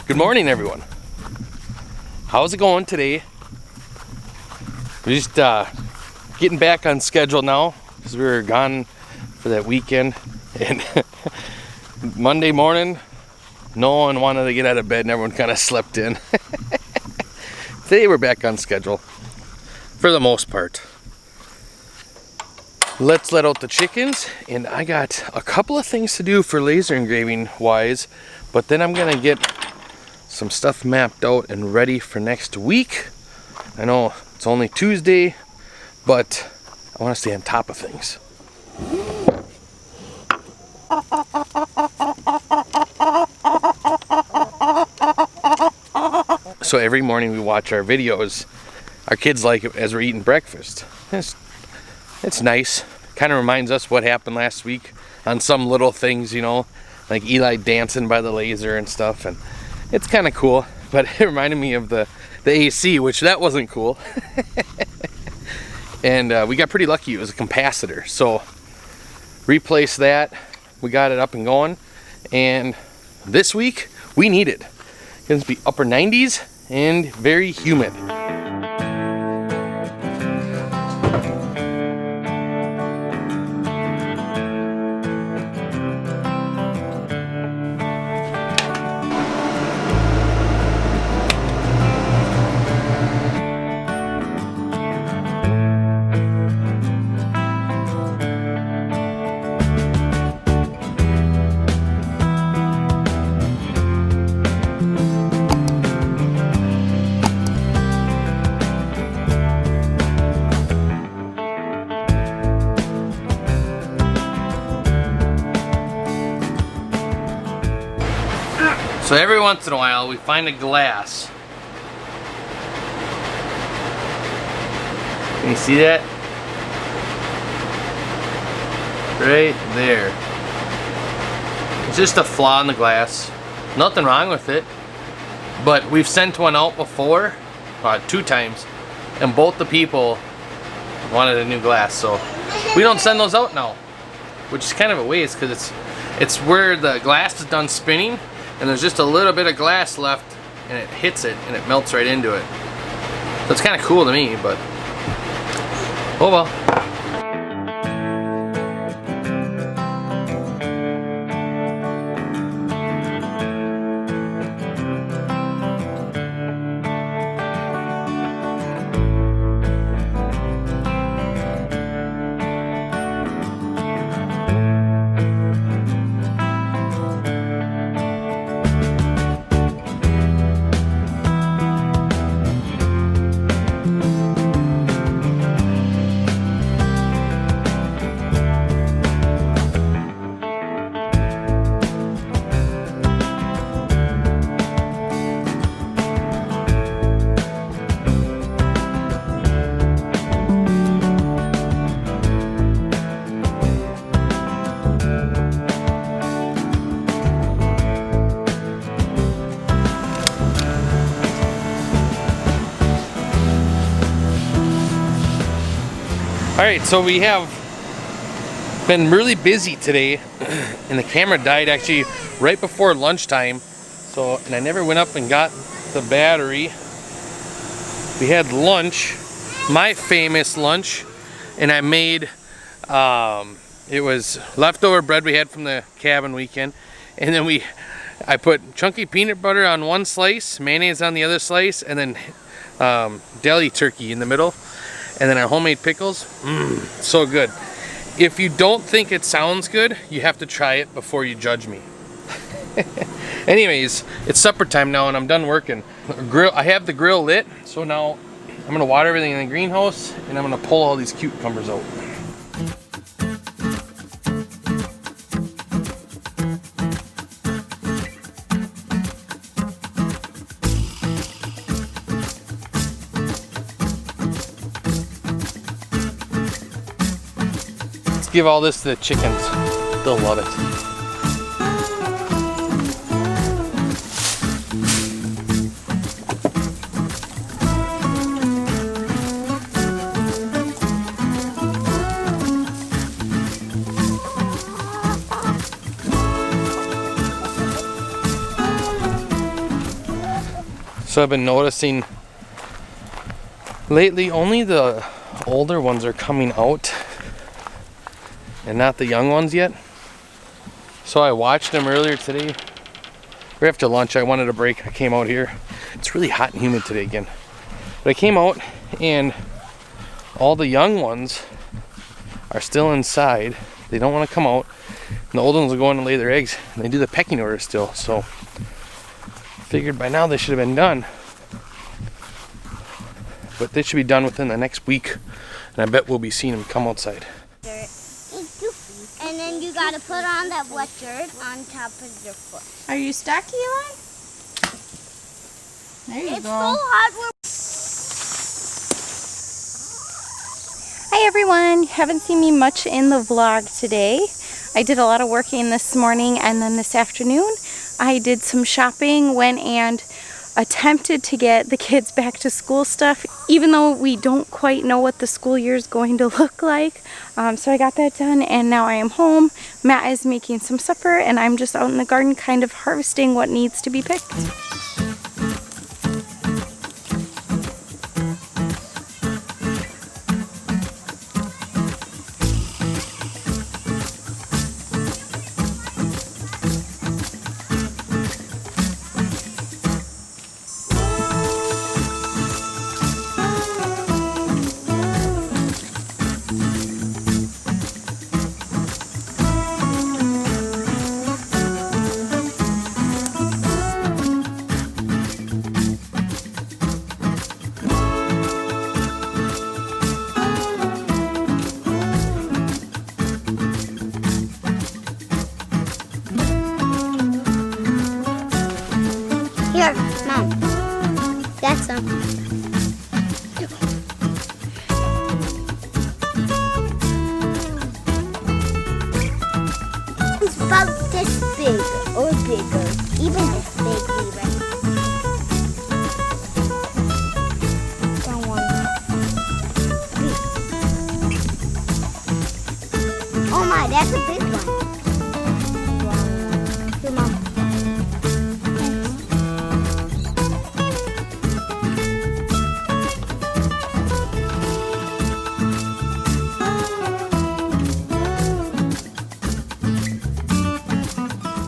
Good morning, everyone. How's it going today? We're just getting back on schedule now because we were gone for that weekend, and Monday morning no one wanted to get out of bed and everyone kind of slept in. Today we're back on schedule for the most part. Let's let out the chickens, and I got a couple of things to do for laser engraving wise, but then I'm gonna get some stuff mapped out and ready for next week. I know it's only Tuesday, but I want to stay on top of things. So every morning we watch our videos. Our kids like it as we're eating breakfast. It's nice. Kind of reminds us what happened last week on some little things, you know, like Eli dancing by the laser and stuff, and it's kind of cool. But it reminded me of the AC, which that wasn't cool. And we got pretty lucky. It was a capacitor, so replace that. We got it up and going, and this week we need it. It's going to be upper 90s and very humid. So every once in a while we find a glass. Can you see that? Right there. It's just a flaw in the glass. Nothing wrong with it. But we've sent one out before, 2 times, and both the people wanted a new glass. So we don't send those out now, which is kind of a waste because it's where the glass is done spinning, and there's just a little bit of glass left, and it hits it and it melts right into it. So it's kind of cool to me, but oh well. Alright, so we have been really busy today, and the camera died actually right before lunchtime. So, and I never went up and got the battery. We had lunch, my famous lunch, and I made, it was leftover bread we had from the cabin weekend, and then I put chunky peanut butter on one slice, mayonnaise on the other slice, and then deli turkey in the middle. And then our homemade pickles, so good. If you don't think it sounds good, you have to try it before you judge me. Anyways, it's supper time now and I'm done working. I have the grill lit, so now I'm gonna water everything in the greenhouse and I'm gonna pull all these cucumbers out. Give all this to the chickens. They'll love it. So I've been noticing lately only the older ones are coming out and not the young ones yet. So I watched them earlier today. Right after lunch, I wanted a break. I came out here. It's really hot and humid today again. But I came out and all the young ones are still inside. They don't want to come out. And the old ones will go in and lay their eggs. And they do the pecking order still. So figured by now they should have been done. But they should be done within the next week. And I bet we'll be seeing them come outside. And then you gotta put on that wet dirt on top of your foot. Are you stuck, Eli? There you It's go. so hard. Hi everyone, haven't seen me much in the vlog today. I did a lot of working this morning, and then this afternoon I did some shopping, went and attempted to get the kids back to school stuff, even though we don't quite know what the school year is going to look like. So I got that done, and now I am home. Matt is making some supper, and I'm just out in the garden kind of harvesting what needs to be picked. Here, Mom. That's some. It's about this big or bigger. Even this big, even. Don't want Oh my, that's a big one. Here, Mom.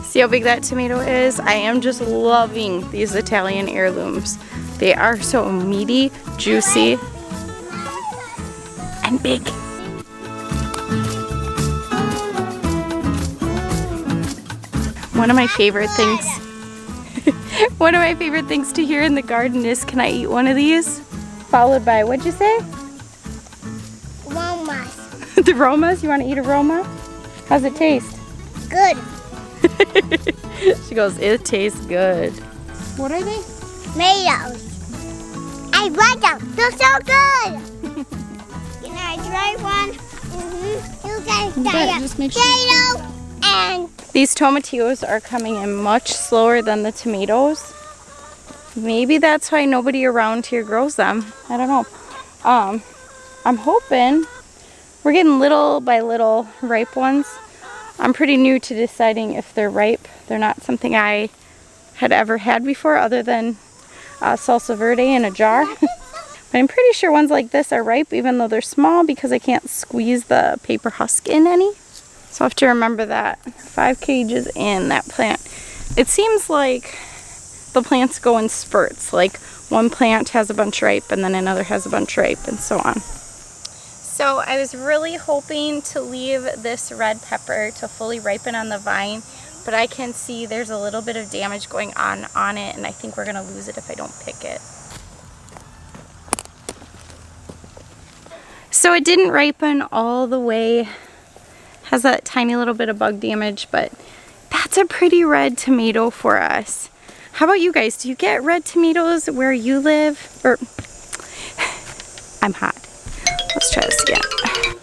See how big that tomato is? I am just loving these Italian heirlooms. They are so meaty, juicy, and big. One of my favorite things one of my favorite things to hear in the garden is, "Can I eat one of these?" Followed by, what'd you say? Romas. The Romas? You want to eat a Roma? How's it taste? Good. She goes, "It tastes good." What are they? Tomatoes. I like them. They're so good. Can I try one? You guys try a just make sure. potato and These tomatillos are coming in much slower than the tomatoes. Maybe that's why nobody around here grows them. I don't know. I'm hoping we're getting little by little ripe ones. I'm pretty new to deciding if they're ripe. They're not something I had ever had before other than salsa verde in a jar. But I'm pretty sure ones like this are ripe, even though they're small, because I can't squeeze the paper husk in any. So I have to remember that. 5 cages in that plant. It seems like the plants go in spurts. Like one plant has a bunch ripe and then another has a bunch ripe and so on. So I was really hoping to leave this red pepper to fully ripen on the vine, but I can see there's a little bit of damage going on it, and I think we're gonna lose it if I don't pick it. So it didn't ripen all the way. Has that tiny little bit of bug damage, but that's a pretty red tomato for us. How about you guys? Do you get red tomatoes where you live? Or I'm hot. Let's try this again.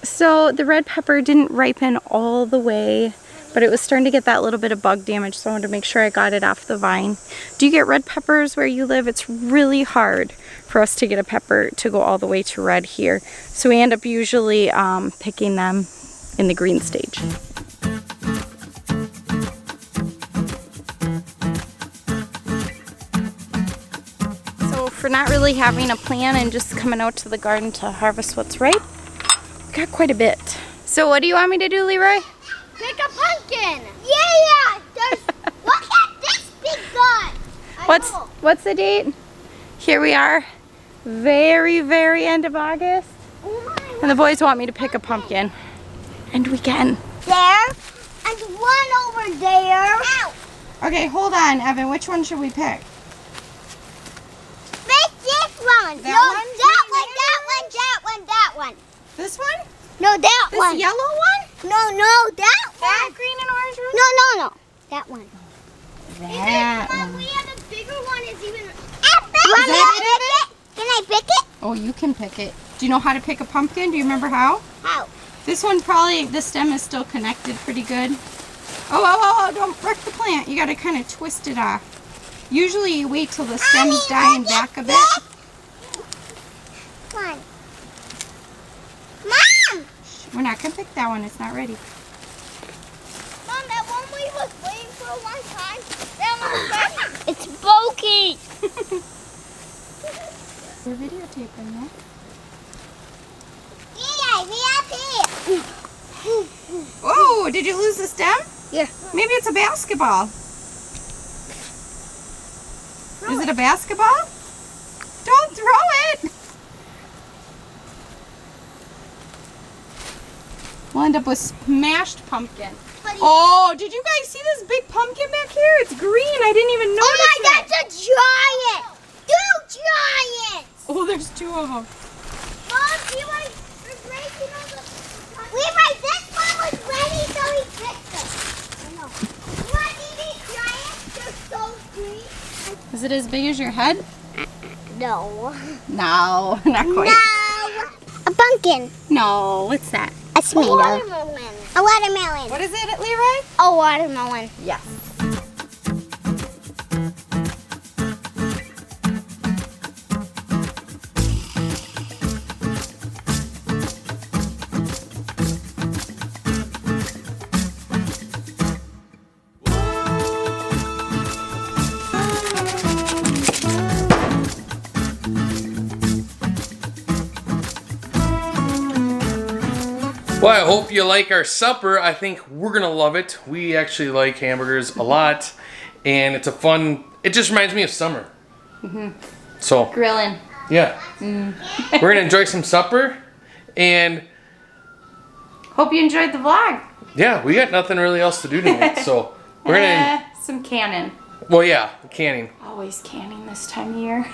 So the red pepper didn't ripen all the way, but it was starting to get that little bit of bug damage, so I wanted to make sure I got it off the vine. Do you get red peppers where you live? It's really hard for us to get a pepper to go all the way to red here. So we end up usually picking them in the green stage. for not really having a plan and just coming out to the garden to harvest what's ripe. We got quite a bit. So what do you want me to do, Leroy? Pick a pumpkin. Yeah. Look at this big gun. What's the date? Here we are, very, very end of August. Oh And the boys want me to pick a pumpkin. And we can. there and one over there. Ow. Okay, hold on, Evan. Which one should we pick? Pick this one. That No, one? that one. This one? No, that This one. yellow one? No, that That one. green and orange one? No. That one. That one. We have a bigger one. Is even. Is that it? Can I pick it? Oh, you can pick it. Do you know how to pick a pumpkin? Do you remember how? How? This one probably, the stem is still connected pretty good. Oh, don't wreck the plant. You gotta kind of twist it off. Usually you wait till the stem's dying back a bit. Come on. Mom! We're not gonna pick that one, it's not ready. Mom, that one we was waiting for a long time. That one's ready. It's bulky. We're videotaping that. Yeah, we have here. Oh, did you lose the stem? Yeah. Maybe it's a basketball. Is it a basketball? Don't throw it! We'll end up with smashed pumpkin. Oh, did you guys see this big pumpkin back here? It's green. I didn't even notice Oh my, it. that's a giant. 2 giants. Oh, there's 2 of them. Mom, see what we're breaking all the... Levi, this one was ready, so he picked it. I know. You want to see these giants? They're so green. Is it as big as your head? No. No, not quite. No. A pumpkin. No, what's that? A tomato. A watermelon. What is it, Leroy? A watermelon. Yes. Well, I hope you like our supper. I think we're gonna love it. We actually like hamburgers a lot, and it's a fun. It just reminds me of summer. So Grilling. yeah, we're gonna enjoy some supper, and Hope you enjoyed the vlog. yeah, we got nothing really else to do tonight. So we're gonna. Some canning. Well, yeah, canning. Always canning this time of year.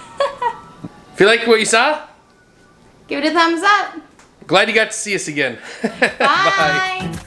If you like what you saw, Give it a thumbs up. glad you got to see us again. Bye.